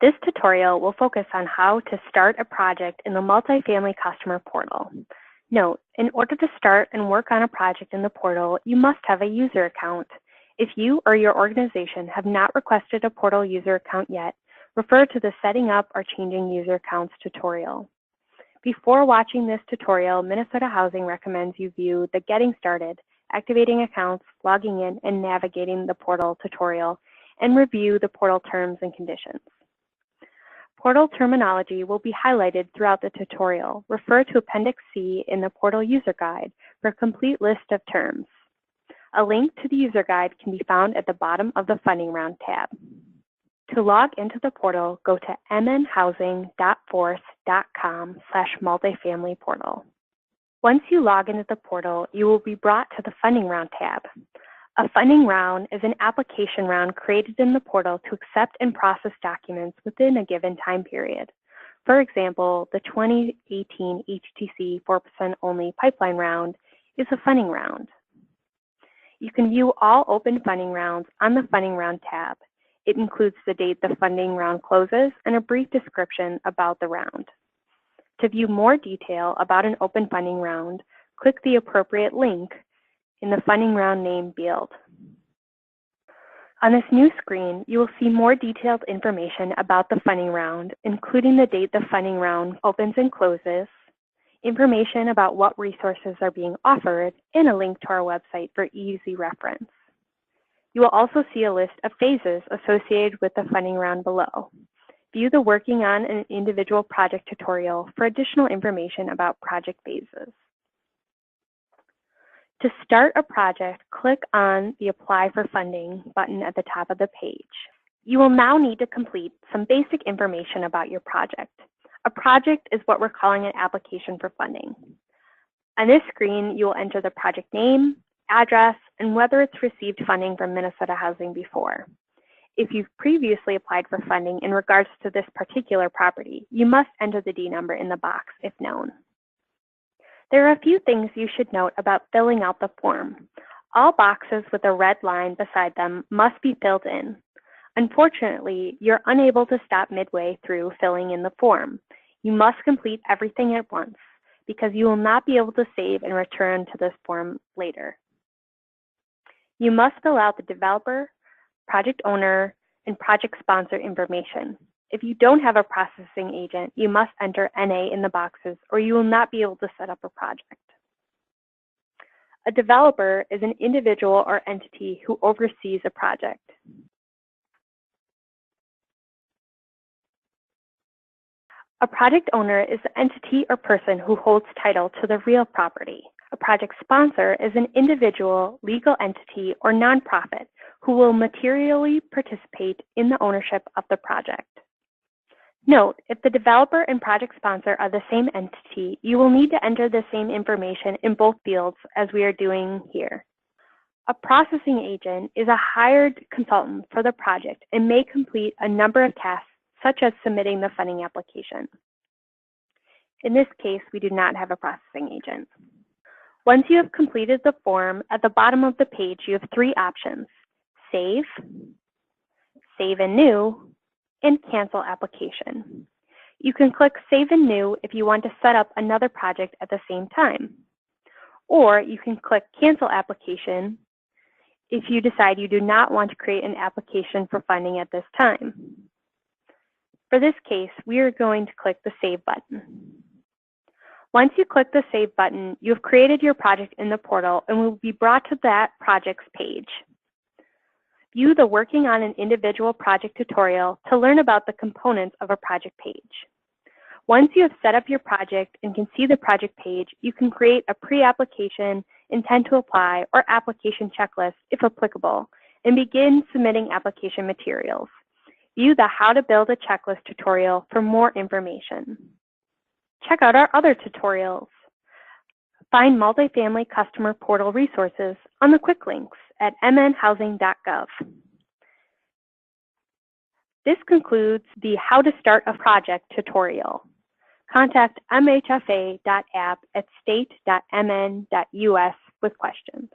This tutorial will focus on how to start a project in the Multifamily Customer Portal. Note, in order to start and work on a project in the portal, you must have a user account. If you or your organization have not requested a portal user account yet, refer to the Setting Up or Changing User Accounts tutorial. Before watching this tutorial, Minnesota Housing recommends you view the Getting Started, Activating Accounts, Logging In, and Navigating the Portal tutorial, and review the portal terms and conditions. Portal terminology will be highlighted throughout the tutorial. Refer to Appendix C in the Portal User Guide for a complete list of terms. A link to the user guide can be found at the bottom of the Funding Round tab. To log into the portal, go to mnhousing.force.com/multifamilyportal. Once you log into the portal, you will be brought to the Funding Round tab. A funding round is an application round created in the portal to accept and process documents within a given time period. For example, the 2018 HTC 4% only pipeline round is a funding round. You can view all open funding rounds on the Funding Round tab. It includes the date the funding round closes and a brief description about the round. To view more detail about an open funding round, click the appropriate link in the funding round name field. On this new screen, you will see more detailed information about the funding round, including the date the funding round opens and closes, information about what resources are being offered, and a link to our website for easy reference. You will also see a list of phases associated with the funding round below. View the Working on an Individual Project tutorial for additional information about project phases. To start a project, click on the Apply for Funding button at the top of the page. You will now need to complete some basic information about your project. A project is what we're calling an application for funding. On this screen, you will enter the project name, address, and whether it's received funding from Minnesota Housing before. If you've previously applied for funding in regards to this particular property, you must enter the D number in the box if known. There are a few things you should note about filling out the form. All boxes with a red line beside them must be filled in. Unfortunately, you're unable to stop midway through filling in the form. You must complete everything at once because you will not be able to save and return to this form later. You must fill out the developer, project owner, and project sponsor information. If you don't have a processing agent, you must enter NA in the boxes or you will not be able to set up a project. A developer is an individual or entity who oversees a project. A project owner is the entity or person who holds title to the real property. A project sponsor is an individual, legal entity, or nonprofit who will materially participate in the ownership of the project. Note, if the developer and project sponsor are the same entity, you will need to enter the same information in both fields as we are doing here. A processing agent is a hired consultant for the project and may complete a number of tasks such as submitting the funding application. In this case, we do not have a processing agent. Once you have completed the form, at the bottom of the page, you have three options: Save, Save and New, and Cancel Application. You can click Save and New if you want to set up another project at the same time. Or you can click Cancel Application if you decide you do not want to create an application for funding at this time. For this case, we are going to click the Save button. Once you click the Save button, you have created your project in the portal and will be brought to that project's page. View the Working on an Individual Project tutorial to learn about the components of a project page. Once you have set up your project and can see the project page, you can create a pre-application, intent to apply, or application checklist if applicable, and begin submitting application materials. View the How to Build a Checklist tutorial for more information. Check out our other tutorials. Find Multifamily Customer Portal resources on the quick links at mnhousing.gov. This concludes the How to Start a Project tutorial. Contact mhfa.app@state.mn.us with questions.